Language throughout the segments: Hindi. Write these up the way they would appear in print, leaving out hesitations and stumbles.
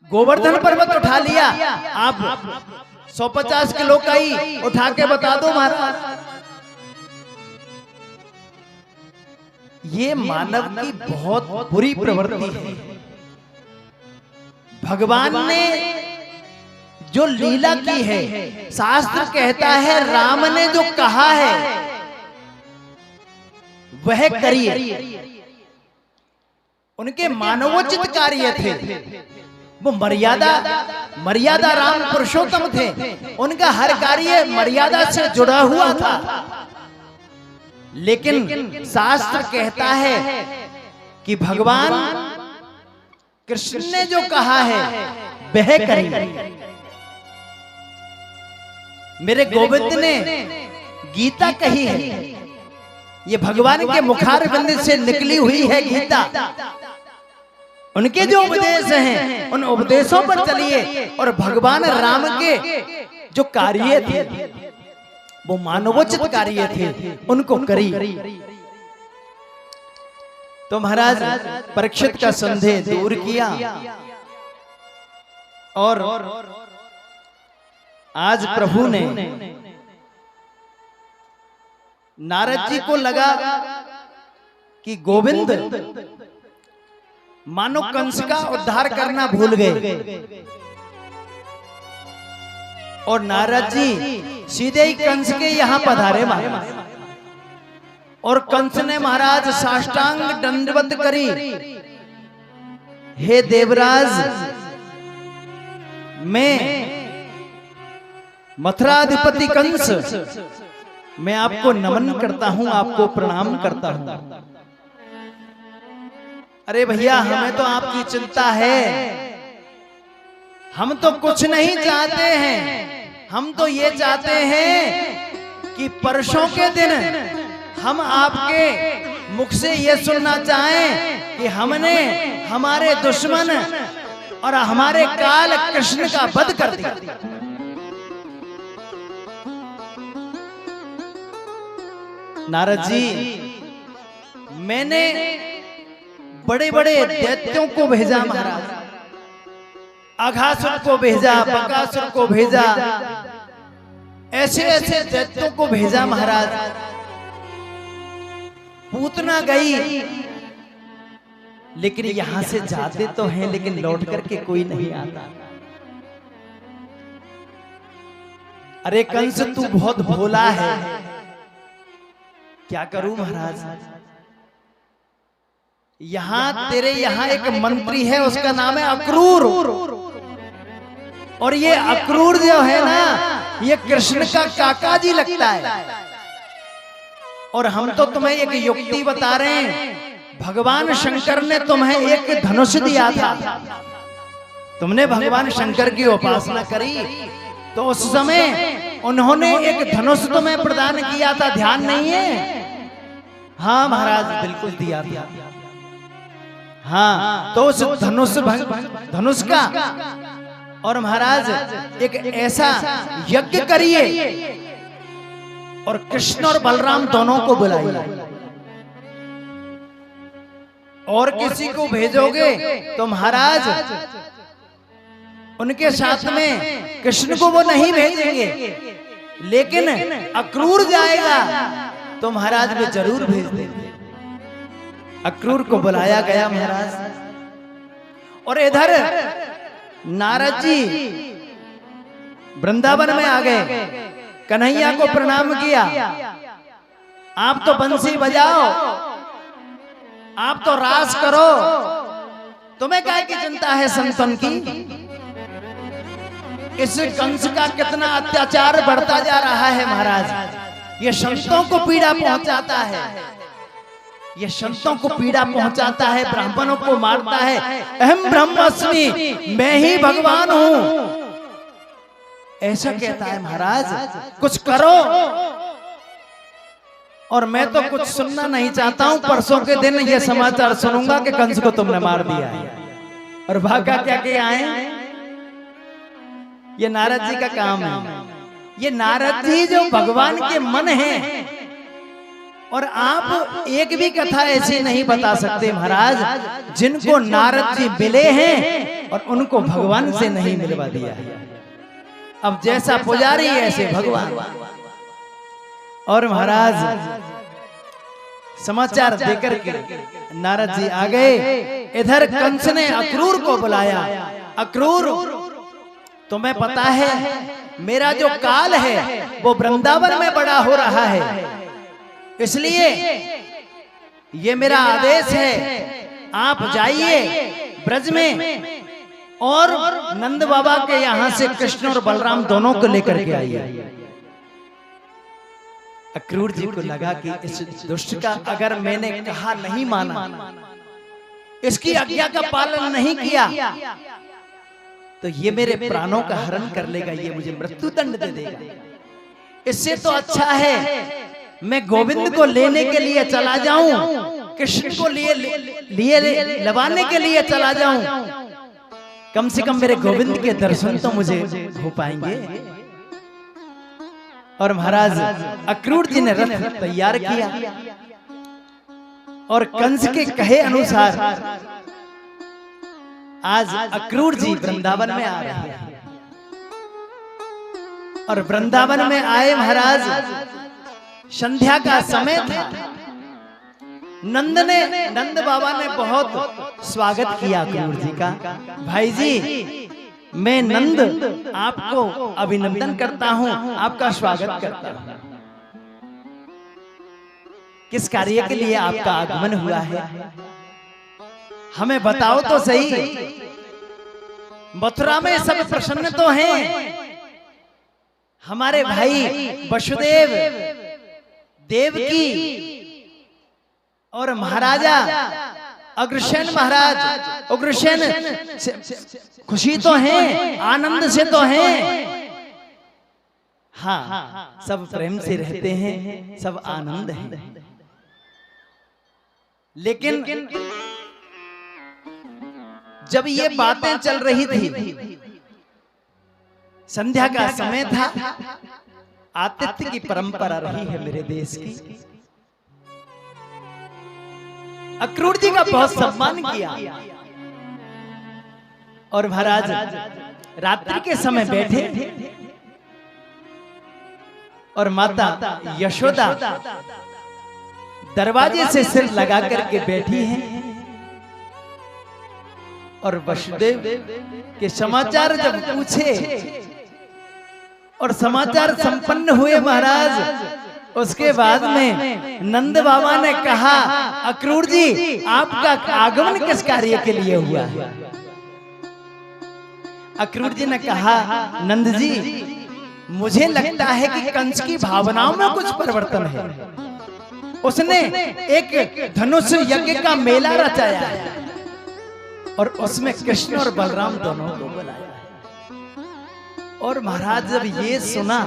गोवर्धन पर्वत उठा लिया, आप 150 किलो का ही उठा के बता दो महाराज। ये मानव की बहुत बुरी प्रवृत्ति है। भगवान ने जो लीला की है, शास्त्र कहता है राम ने जो कहा है वह करिए। उनके मानवोचित कार्य थे, वो मर्यादा राम पुरुषोत्तम थे, उनका हर कार्य मर्यादा से जुड़ा हुआ था। लेकिन शास्त्र कहता है कि भगवान कृष्ण ने जो कहा है वह करिए। मेरे गोविंद ने गीता कही है, ये भगवान के मुखारविंद से निकली हुई है गीता। उनके जो उपदेश हैं उन उपदेशों पर चलिए, और भगवान राम के जो कार्य थे वो मानवोचित कार्य थे, उनको करिए। तो महाराज परीक्षित का संदेह दूर किया, और आज प्रभु ने नारद जी को लगा कि गोविंद मानो कंस का उद्धार करना भूल गए, और नारद जी सीधे ही कंस के यहां पधारे महाराज। और कंस ने महाराज साष्टांग दंडवत करी, हे देवराज, मैं मथुराधिपति कंस, मैं आपको नमन करता हूं, आपको प्रणाम करता हूं। अरे भैया, हमें तो आपकी चिंता है, हम तो कुछ नहीं चाहते हैं, हम तो ये चाहते हैं कि परसों के दिन हम आपके मुख से ये सुनना चाहें कि हमने हमारे दुश्मन और हमारे काल कृष्ण का वध कर दिया। नारद जी, मैंने बड़े बड़े दैत्यों को भेजा महाराज, अघासुर को भेजा, बकासुर को भेजा, ऐसे ऐसे दैत्यों को भेजा महाराज। पूतना गई, लेकिन यहां से जाते तो हैं, लेकिन लौट करके कोई नहीं आता। अरे कंस, तू बहुत भोला है, क्या करूं महाराज। यहां तेरे यहां एक मंत्री है, उसका नाम है अक्रूर, और ये अक्रूर जो है ना, ये कृष्ण का काका जी लगता है। और हम तो तुम्हें एक युक्ति बता रहे हैं, भगवान शंकर ने तुम्हें एक धनुष दिया था, तुमने भगवान शंकर की उपासना करी, तो उस समय उन्होंने एक धनुष तुम्हें प्रदान किया था, ध्यान नहीं है? हाँ महाराज, बिल्कुल दिया था। हाँ, तो उस धनुष का, और महाराज एक ऐसा यज्ञ करिए और कृष्ण और बलराम दोनों को बुलाइए। और किसी को भेजोगे तो महाराज उनके साथ में कृष्ण को वो नहीं भेजेंगे, लेकिन अक्रूर जाएगा तो महाराज वे जरूर भेज देंगे। अक्रूर को बुलाया गया महाराज, और इधर नारद जी वृंदावन में आ गए, कन्हैया को प्रणाम किया। आप तो बंसी बजाओ, आप तो रास करो, तुम्हें क्या की चिंता है संतन की। इस कंस का कितना अत्याचार बढ़ता जा रहा है महाराज, ये संतों को पीड़ा पहुंचाता है, ये संतों को पीड़ा पहुंचाता है, ब्राह्मणों को मारता है। अहम ब्रह्मास्मि, मैं ही भगवान हूं, ऐसा कहता है महाराज। कुछ करो, और मैं तो कुछ सुनना नहीं चाहता हूं। परसों के दिन ये समाचार सुनूंगा कि कंस को तुमने मार दिया है, और भागा क्या के आए। ये नारद जी का काम है। ये नारद जी जो भगवान के मन हैं, और आप एक भी कथा ऐसी नहीं बता सकते महाराज जिनको नारद जी मिले हैं और उनको भगवान से नहीं मिलवा दिया है। अब जैसा पुजारी ऐसे भगवान। और महाराज समाचार देकर के नारद जी आ गए। इधर कंस ने अक्रूर को बुलाया। अक्रूर, तुम्हें पता है मेरा जो काल है वो वृंदावन में बड़ा हो रहा है, इसलिए ये मेरा आदेश है, आप जाइए ब्रज में और नंद बाबा के यहाँ से कृष्ण और बलराम दोनों को लेकर के आइए। अक्रूर जी को लगा कि इस दुष्ट का अगर मैंने कहा नहीं माना, इसकी आज्ञा का पालन नहीं किया, तो ये मेरे प्राणों का हरण कर लेगा, ये मुझे मृत्यु दंड दे देगा। इससे तो अच्छा है मैं गोविंद को लेने के लिए चला जाऊं, कृष्ण को लिए लवाने के लिए चला जाऊं, कम से कम मेरे गोविंद के दर्शन तो मुझे हो पाएंगे। और महाराज अक्रूर जी ने रथ तैयार किया और कंस के कहे अनुसार आज अक्रूर जी वृंदावन में आ रहे हैं। और वृंदावन में आए महाराज, संध्या का समय था। नंद बाबा ने बहुत स्वागत किया अक्रूर जी का। भाई जी, मैं नंद आपको अभिनंदन करता हूं, आपका स्वागत करता हूं। किस कार्य के लिए आपका आगमन हुआ है, हमें बताओ तो सही। मथुरा में सब प्रसन्न तो हैं, हमारे भाई वसुदेव, देवकी और महाराजा अग्रसेन महाराज, अग्रसेन खुशी तो हैं, आनंद से तो हैं। हाँ, सब प्रेम से रहते हैं, सब आनंद है। लेकिन जब ये बातें चल रही थी, संध्या का समय था, आतिथ्य की परंपरा रही है मेरे देश की। अक्रूर जी का बहुत सम्मान किया। और महाराज रात्रि के समय बैठे और माता यशोदा दरवाजे से सिर लगा करके बैठी हैं। और वसुदेव के समाचार जब पूछे और समाचार संपन्न हुए महाराज, उसके बाद में नंद बाबा ने कहा, अक्रूर जी आपका आगमन किस कार्य के लिए हुआ है? अक्रूर जी ने कहा, नंद जी मुझे लगता है कि कंस की भावनाओं में कुछ परिवर्तन है। उसने एक धनुष यज्ञ का मेला रचाया है और उसमें कृष्ण और बलराम दोनों को बुलाया है। और महाराज जब ये सुना,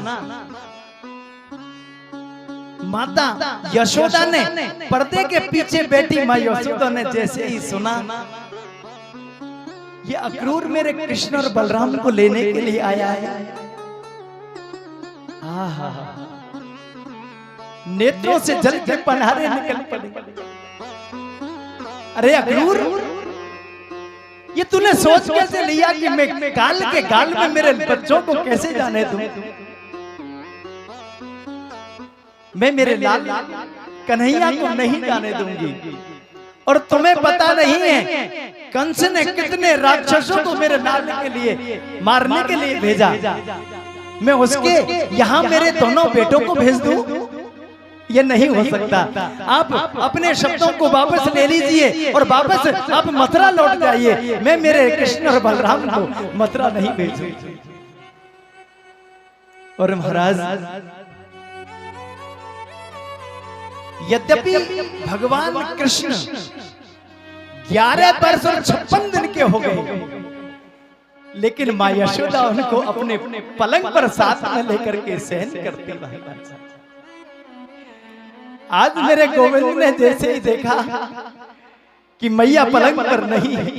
माता यशोदा ने, पर्दे के पीछे बैठी मां यशोदा ने जैसे ही सुना, ये अक्रूर मेरे कृष्ण और बलराम को लेने के लिए आया है, आहा, नेत्रों से जल के पनारे निकल पड़े। अरे अक्रूर, ये तूने सोच कैसे लिया कि मैं गाल के गाल में मेरे बच्चों को कैसे जाने दूं? मैं मेरे लाल कन्हैया को नहीं जाने दूंगी। और तुम्हें पता नहीं है कंस ने कितने राक्षसों को मेरे लाल के लिए, मारने के लिए भेजा। मैं उसके यहाँ मेरे दोनों बेटों को भेज दूं? ये नहीं हो सकता। आप अपने शब्दों को वापस ले लीजिए और वापस आप मथुरा लौट जाइए। मैं मेरे कृष्ण और बलराम को मथुरा नहीं भेजूंगी। और महाराज यद्यपि भगवान कृष्ण 11 वर्ष और 56 दिन के हो गए, लेकिन मां यशोदा उनको अपने पलंग पर साथ में लेकर के सहन करती। आज मेरे गोविंद ने जैसे ही देखा कि मैया पलंग पर नहीं है,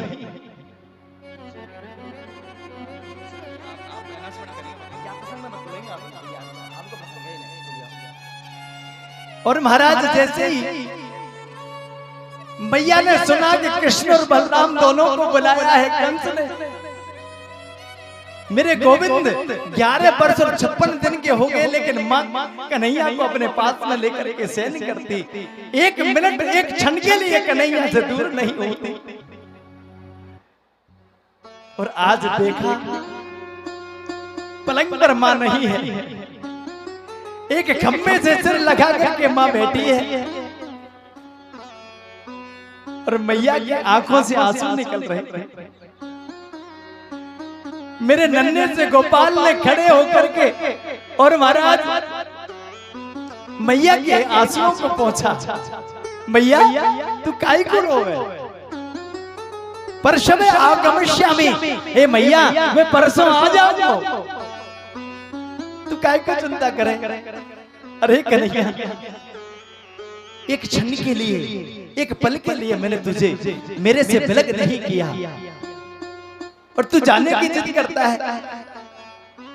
और महाराज जैसे ही मैया ने सुना कि कृष्ण और बलराम दोनों को बुलाया है कंस ने, मेरे गोविंद 11 वर्ष और 56 दिन के हो गए, लेकिन मां कन्हैया को अपने पास में लेकर के सहन करती, 1 मिनट 1 क्षण के लिए कन्हैया से दूर नहीं होती। और आज देखा पलंग पर मां नहीं है, एक खम्भे से सिर लगा करके मां बैठी है और मैया की आंखों से आंसू निकल रहे हैं। मेरे नन्हे से गोपाल ने खड़े होकर के और महाराज मैया के आंसुओं को पहुंचा, मैया तू काहे को रोवे, परसवे आगमिष्यामि, हे मैया मैं परसों आ जाऊंगा, तू काहे को चिंता करे। अरे कन्हैया, एक क्षण के लिए, एक पल के लिए मैंने तुझे मेरे से विलग नहीं किया और तू जाने की जिद करता है,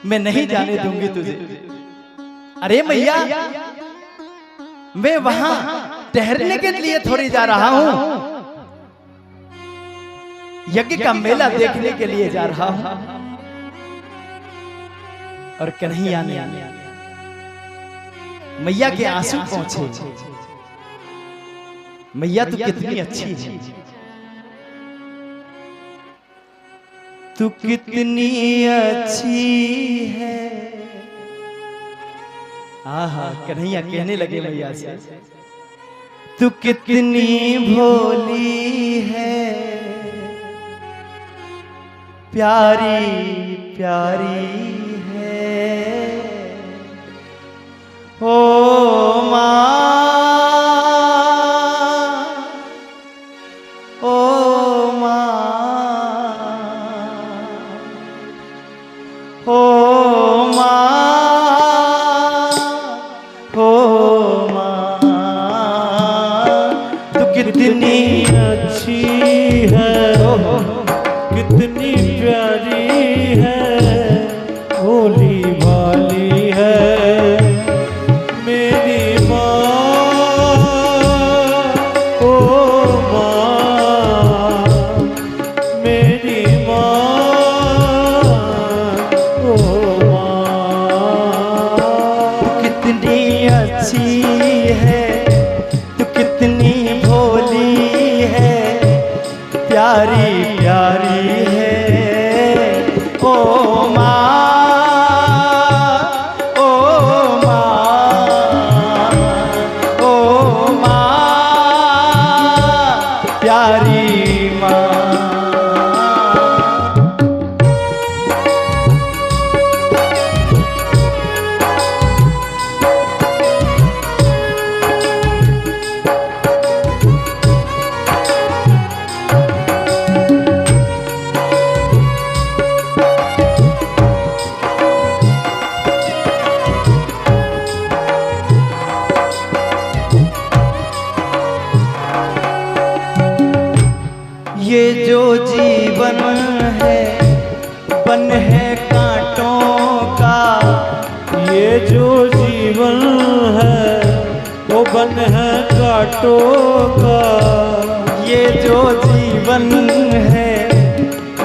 मैं नहीं जाने दूंगी तुझे। अरे मैया, मैं वहां ठहरने के लिए थोड़ी जा रहा हूं, यज्ञ का मेला देखने के लिए जा रहा हूं। और कन्हैया ने मैया के आंसू पहुंचे, मैया तू कितनी अच्छी है, तू कितनी अच्छी है। आहा, कन्हैया कहने लगे मैया से, तू कितनी भोली है, प्यारी प्यारी है, ओ माँ, ओ माँ, ओ माँ, ओ माँ, तू कितनी अच्छी है, कितनी प्यारी है, भोली भाली है मेरी माँ, ओ माँ, मेरी माँ, ओ माँ, तू कितनी अच्छी है, तू कितनी भोली है, प्यारी प्यारी है, ओ माँ, ओ माँ, ओ माँ, प्यारी माँ। ये जो जीवन है बन है कांटों का, ये जो जीवन है वो बन है कांटों का, ये जो जीवन है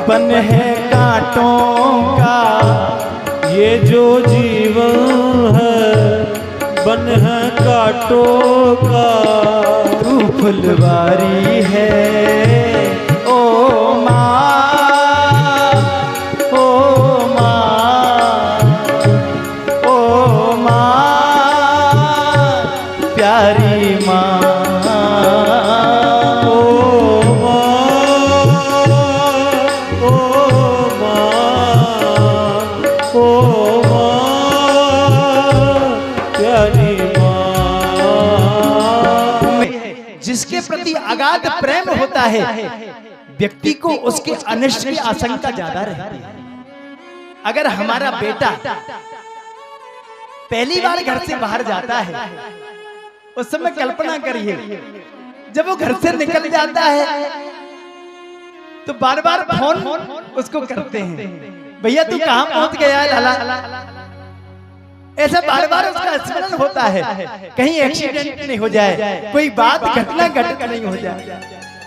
बन है कांटों का, ये जो जीवन है बन है कांटों का, तू फुलवारी है, ओ माँ, ओ माँ, ओ माँ, प्यारी माँ, ओ माँ, ओ माँ, ओ माँ, प्यारी माँ। जिसके प्रति अगाध प्रेम होता है, व्यक्ति को उसके अनिष्ट की आशंका ज्यादा रहती है। अगर हमारा बेटा पहली बार घर से बाहर जाता है, उस समय कल्पना करिए, जब वो घर से निकल जाता है तो बार बार फोन उसको करते हैं, भैया तू कहां पहुंच गया है लाला, ऐसा बार बार उसका स्मरण होता है, कहीं एक्सीडेंट नहीं हो जाए, कोई बात घटना घट नहीं हो जाए।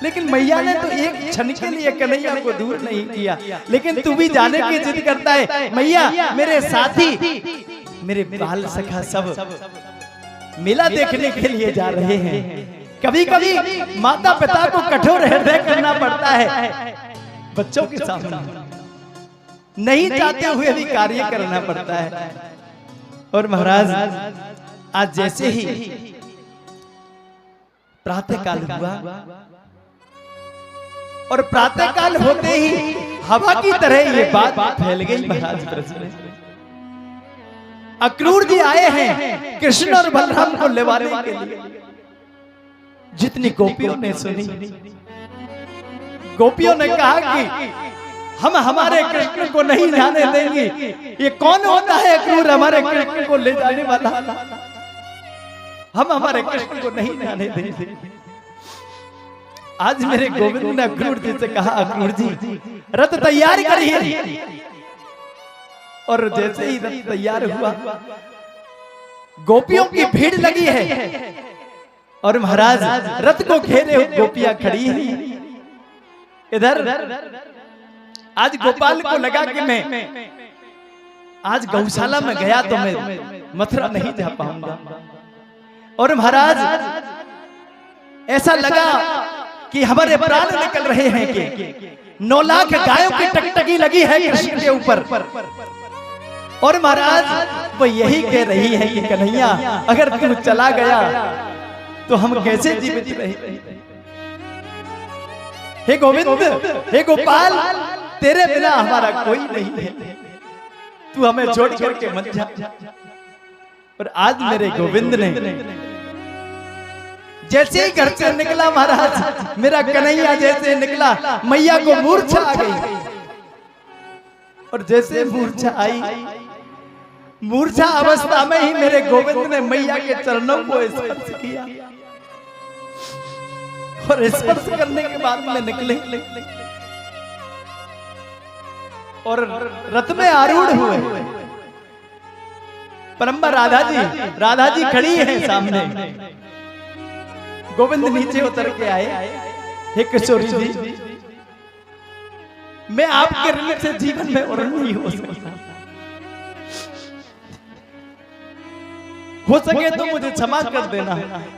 लेकिन मैया ने तो एक क्षण के लिए कन्हैया को दूर नहीं किया। लेकिन तू भी जाने की जिद करता है, मैया मेरे साथी मेरे बाल सखा सब मेला देखने के लिए जा रहे हैं। कभी कभी माता पिता को कठोर हृदय करना पड़ता है, बच्चों के सामने नहीं चाहते हुए भी कार्य करना पड़ता है। और महाराज आज जैसे ही प्रातः काल हुआ और प्रातः काल होते ही हवा की तरह ये बात फैल गई महाराज ब्रज में। अक्रूर जी आए हैं कृष्ण और बलराम को लेवाने के लिए। जितनी गोपियों ने सुनी, गोपियों ने कहा कि हम हमारे कृष्ण को नहीं जाने देंगे। ये कौन होता है अक्रूर हमारे कृष्ण को ले जाने वाला? हम हमारे कृष्ण को नहीं जाने देंगे। आज मेरे गोविंद ने अक्रूर जी से कहा, अक्रूर जी रथ तैयार करिए। और जैसे ही रथ तैयार हुआ, गोपियों की भीड़ लगी है और महाराज रथ को घेरे गोपियां खड़ी हैं। इधर आज गोपाल को लगा कि मैं आज गौशाला में गया तो मैं मथुरा नहीं जा पाऊंगा। और महाराज ऐसा लगा कि हमारे प्राण निकल रहे हैं कि 9 लाख गायों की टकटकी लगी है कृष्ण के ऊपर। और महाराज वो यही कह रही है कि कन्हैया अगर तू चला गया तो हम कैसे जीवित रहे। हे गोविंद, हे गोपाल, तेरे बिना हमारा कोई नहीं है, तू हमें छोड़ करके मत जा। और आज मेरे गोविंद ने जैसे ही घर से निकला महाराज, मेरा कन्हैया जैसे निकला, मैया को मूर्छा आ गई। और जैसे मूर्छा आई, मूर्छा अवस्था में ही मेरे गोविंद ने मैया के चरणों को स्पर्श किया। और स्पर्श करने के बाद में निकले और रथ में आरूढ़ हुए। परंबर राधा जी खड़ी है सामने। गोविंद नीचे उतर के आए, हे किशोरी जी, मैं आपके ऋण से जीवन में और नहीं हो सकता। हो सके तो मुझे क्षमा कर देना।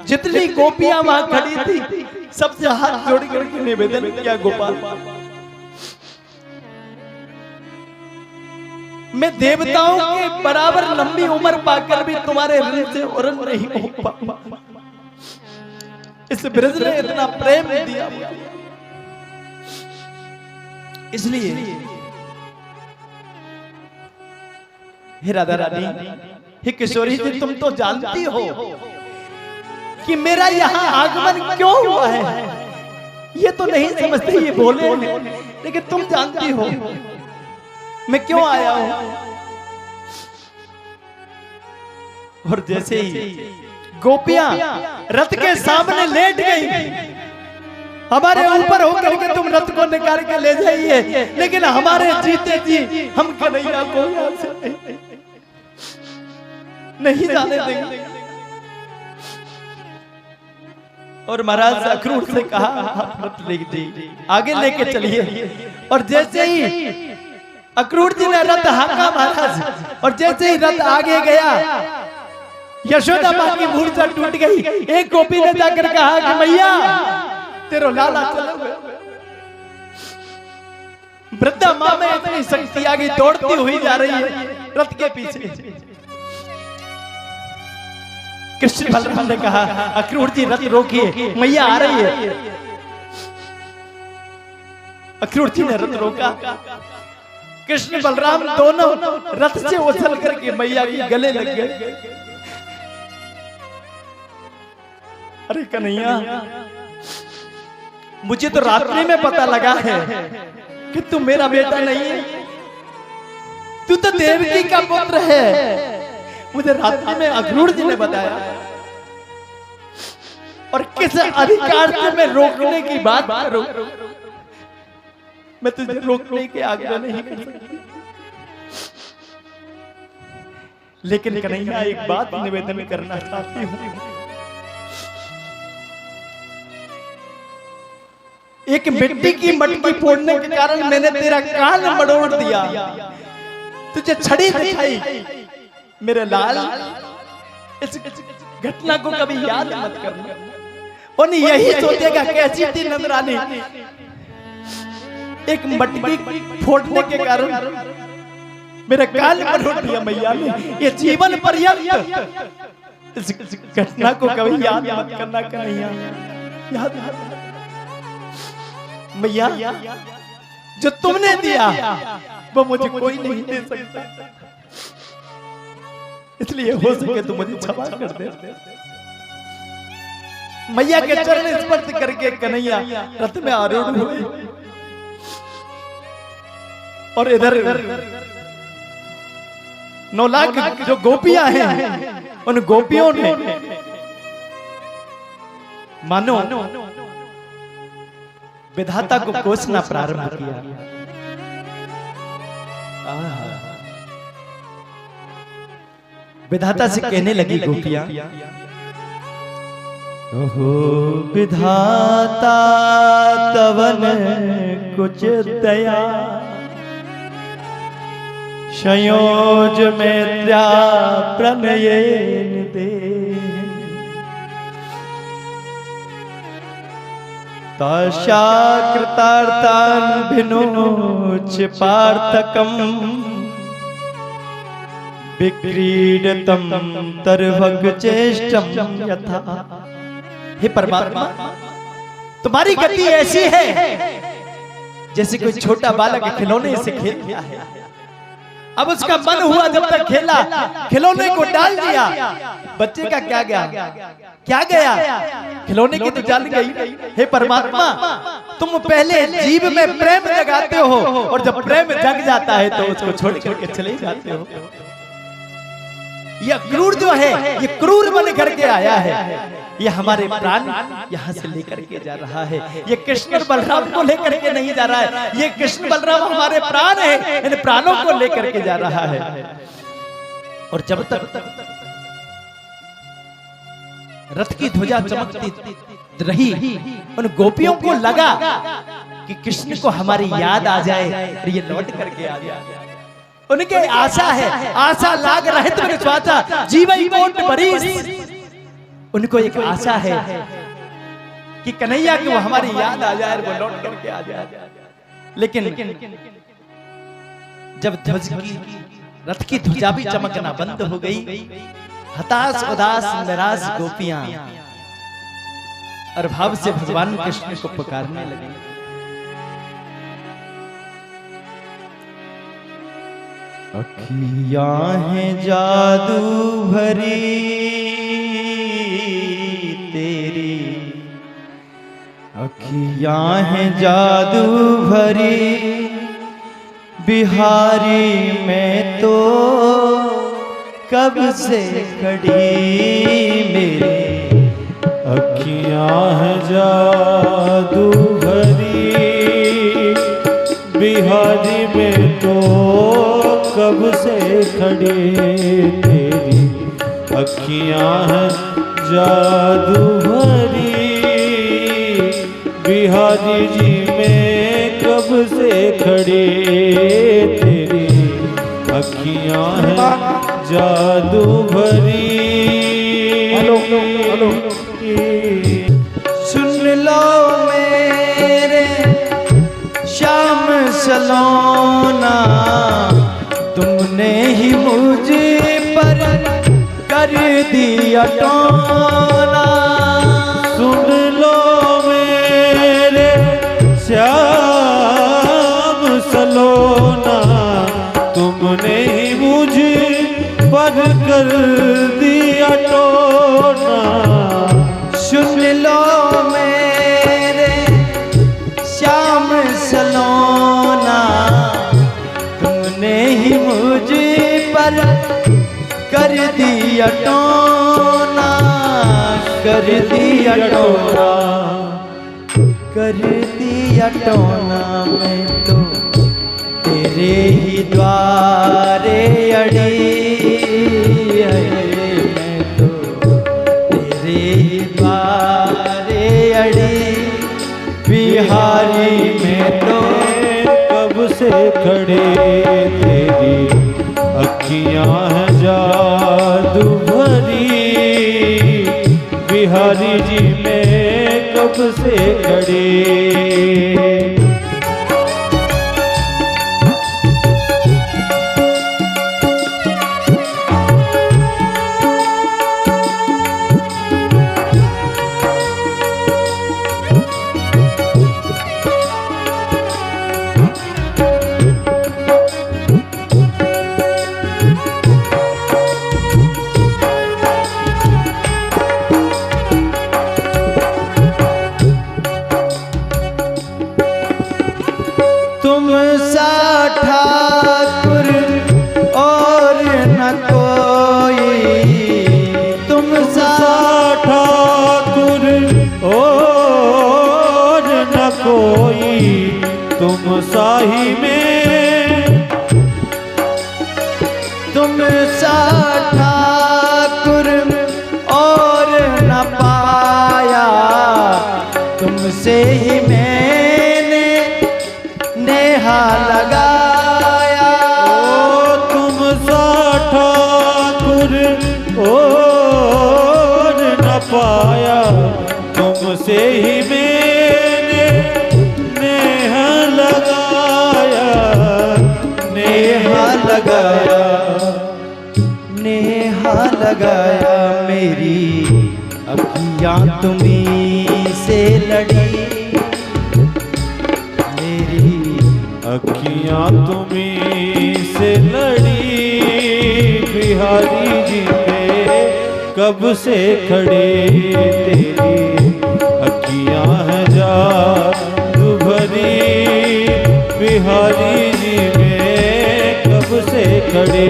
जितनी गोपियां वहां खड़ी थी सबसे हाथ जोड़ करके निवेदन किया, गोपाल मैं देवताओं के बराबर लंबी उम्र पाकर भी तुम्हारे ऋण से और नहीं हो पाऊंगा। इस ब्रज ने इतना प्रेम दिया, इसलिए हे राधा रानी, हे किशोरी जी, तुम तो जानती हो कि मेरा यहाँ आगमन क्यों हुआ है। ये तो नहीं समझते, ये बोले हैं, लेकिन तुम जानती हो मैं क्यों आया हूं। और जैसे ही गोपियां रथ के सामने लेट गई, हमारे ऊपर होकर के तुम रथ को निकाल के ले जाइए, लेकिन हमारे जीते जी हम कन्हैया को यहाँ से नहीं जाने देंगे। और महाराज अक्रूर से कहा, आप रथ ले आगे लेके चलिए। और जैसे ही अक्रूर जी ने रथ हाका महाराज, और जैसे ही रथ आगे गया, यशोदा मां की मूर्छा टूट गई। एक गोपी ने जाकर कहा कि मैया तेरो लाला चलो गया। वृद्धा मां में इतनी शक्ति आ गई, दौड़ती हुई जा रही है रथ के पीछे। कृष्ण बलराम ने कहा, अक्रूर जी रथ रोकिए, मैया आ रही है। अक्रूर जी ने रथ रोका। कृष्ण बलराम दोनों रथ से उछल करके मैया के गले लग गए। अरे कन्हैया, मुझे तो रात्रि में पता लगा है कि तू मेरा बेटा नहीं है, तू तो देवकी का पुत्र है। मुझे रात्रि में अक्रूर जी ने बताया। और किस अधिकार से मैं रोकने की बात करूं? मैं तुझे रोकने की आज्ञा नहीं कर सकती। लेकिन कन्हैया एक बात निवेदन करना चाहती हूँ। एक मिट्टी की मटकी फोड़ने के कारण मैंने तेरा कान मरोड़ दिया, तुझे छड़ी दिखाई मेरे लाल। इस घटना को कभी याद मत करना। और यही सोचेगा कैसी थी नंदरानी, एक मटकी फोड़ने के कारण मेरे कान मरोड़ दिया मैया ने। ये जीवन पर्यंत इस घटना को कभी याद मत करना कन्हैया। याद मैया, जो तुमने दिया वो मुझे कोई नहीं दे सकता, इसलिए हो सके तो मुझे क्षमा कर दे। मैया के चरण स्पर्श करके कन्हैया रथ में आरूढ़ हुए और इधर 9 लाख जो गोपियां हैं उन गोपियों ने मानो विधाता को कोसना प्रारंभ किया। विधाता से कहने लगी गोपियां, ओहो विधाता तवन कुछ दया, संयोज में त्या प्रणयेन दे, ताशा कृतार्थान भिनोच पार्थकम, विक्रीडतम तरभग चेष्टम यथा। हे परमात्मा, तुम्हारी गति ऐसी है जैसे कोई छोटा बालक खिलौने से खेल रहा है। अब उसका मन हुआ जब तक खेला, खिलौने को डाल दिया, बच्चे का क्या गया? क्या गया? खिलौने की तो जाल गई। हे परमात्मा, तुम पहले जीव में प्रेम जगाते हो और जब प्रेम जग जाता है तो उसको छोड़ करके चले जाते हो। यह क्रूर जो है, ये क्रूर बन करके आया है। ये हमारे प्राण यहाँ से लेकर के जा रहा है। ये कृष्ण बलराम को लेकर के नहीं जा रहा है, ये कृष्ण बलराम हमारे प्राण है, इन प्राणों को लेकर के जा रहा है। और जब तक रथ की ध्वजा चमकती रही, उन गोपियों को लगा कि कृष्ण को हमारी याद आ जाए और ये लौट करके आ जाए। उनके आशा है, आशा लाग रहित विश्वासा जीवई कोट बरीस। उनको एक आशा है कि कन्हैया को हमारी याद आ जाए, वो लौट करके आ जाए। लेकिन जब ध्वज की रथ की ध्वजा भी चमकना बंद हो गई, हताश उदास निराश गोपियां और भाव से भगवान कृष्ण को पुकारने लगी। अखियां हैं जादू भरी तेरी, अखियां हैं जादू भरी, बिहारी में तो कब से खड़ी मेरी। अखियां हैं जादू भरी, बिहारी में तो कब से खड़ी तेरी। अखियां हैं जादू भरी, बिहारी जी में कब से खड़ी तेरी। अखियां हैं जादू भरी। हेलो हेलो, सुन लो मेरे श्याम सलोना, तुमने ही मुझे पर कर दिया टोना। सुन लो मेरे श्याम सलोना, तुमने ही मुझे पर कर दिया टोना। सुन लो मेरे श्याम सलोना, तुमने ही मुझे पर कर दिया टोना, कर दिया टोना, कर दिया टोना। मैं तो तेरे ही द्वारे अड़ी, कब से खड़े। तुम सा ठाकुर और न कोई, तुम सा ठाकुर और न कोई, तुम साही में, तुम सा ठाकुर और न पाया, तुमसे ही मैंने नेहा लगाया। ओ तुम सा ठाकुर और न पाया, तुमसे ही मैंने नेहा लगाया, नेहा लगाया, नेहा लगाया, मेरी अखियां तुम्हीं से लड़ी, मेरी अखियां तुम्हीं से लड़ी, बिहारी जी पे कब से खड़े, तेरी अखियां हैं जादू भरी, बिहारी जी में कब से खड़े।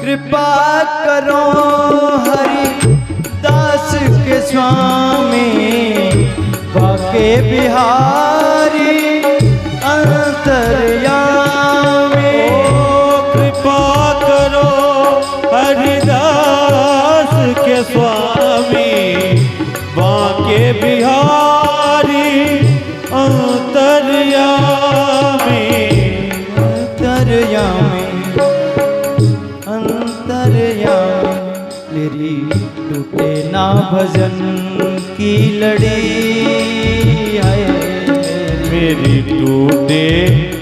कृपा करो हरि दास के स्वामी, बाके बिहारी अंतर्यामी। कृपा करो हरिदास के स्वामी, बाके बिहारी अंतर्यामी, अंतर्यामी, अंतर्यामी, मेरी टूटे ना भजन की लड़ी, हाय मेरी टूटे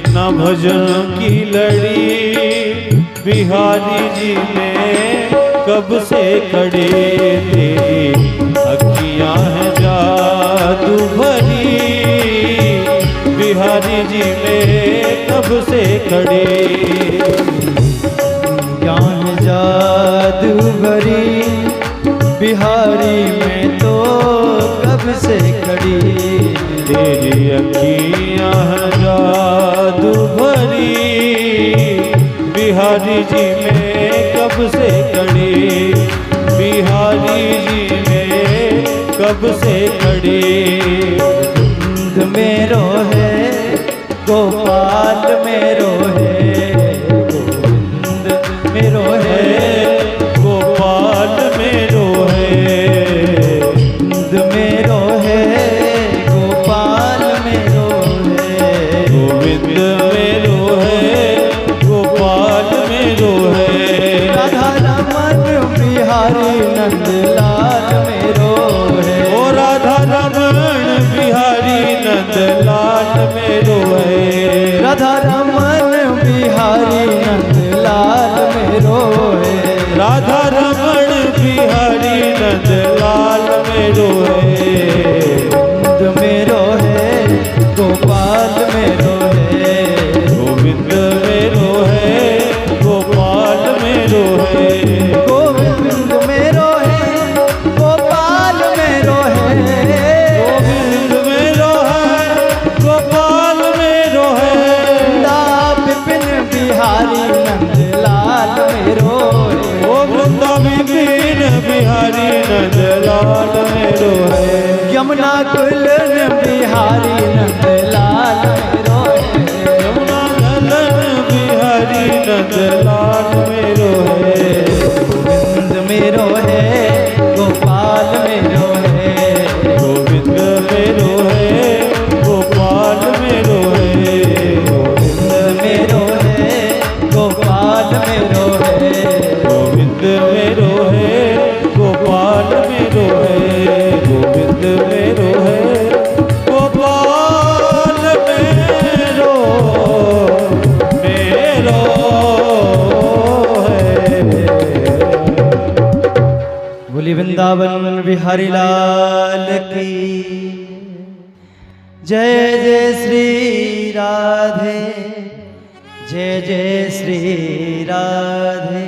न भजन की लड़ी, बिहारी जी में कब से खड़े, तेरी अखियां हैं जादू भरी, बिहारी जी में कब से खड़े। ज्ञान जादू भरी, बिहारी में तो कब से खड़ी, तेरी अखियां हैं जादू भरी, बिहारी जी में कब से खड़ी, बिहारी जी में कब से खड़ी। गोविंद मेरो है, गोपाल मेरो है, गोविंद मेरो है, गोपाल मेरो है, गोविंद मेरो है, गोपाल मेरो है, गोविंद मेरो है, गोपाल मेरो है, राधा रमन बिहारी नंदलाल मेरो है, ओ राधा रमन बिहारी नंदलाल मेरो है, राधा रमन बिहारी नंदलाल मेरो है, राधा रमन बिहारी नंदलाल मेरो है, गोविंद मेरो है, गोपाल मेरो है, गोविंद मेरो है, गोपाल मेरो है, गोविंद मेरो है, मेरो है, विपिन बिहारी नंद लाल मेरो है। ओ वृंदा विपिन बिहारी नंद लाल मेरो है, यमुना कुलन बिहारी नंद लाल मेरो है। यमुना कुलन बिहारी नंद लाल मेरो है, गोविंद मेरो है, गोपाल मेरो है। गोविंद मेरो है, गोपाल मेरो है, गोविंद मेरो है, गोपाल मेरो है। गोविंद मेरो है, गोपाल मेरो है, गोविंद मेरो है, गोपाल मेरो मेरो है। बोली वृंदावन बिहारी लाल की जय। जय श्री राधे, जय जय श्री राधे,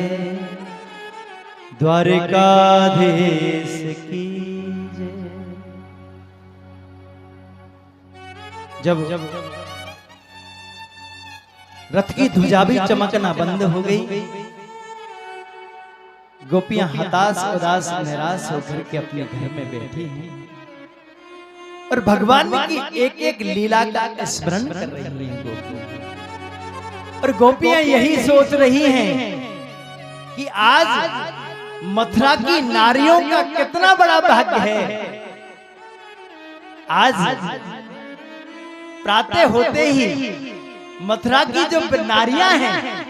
द्वारिकाधीश की जय। जब रथ की ध्वजा भी चमकना बंद हो गई, गोपियां हताश उदास निराश होकर के अपने घर में बैठी हैं और भगवान की एक एक लीला का स्मरण कर रही हैं गोपियां। और गोपियां यही सोच रही हैं कि आज मथुरा की नारियों का कितना बड़ा भाग्य है। आज प्रातः होते ही मथुरा की जो नारियां हैं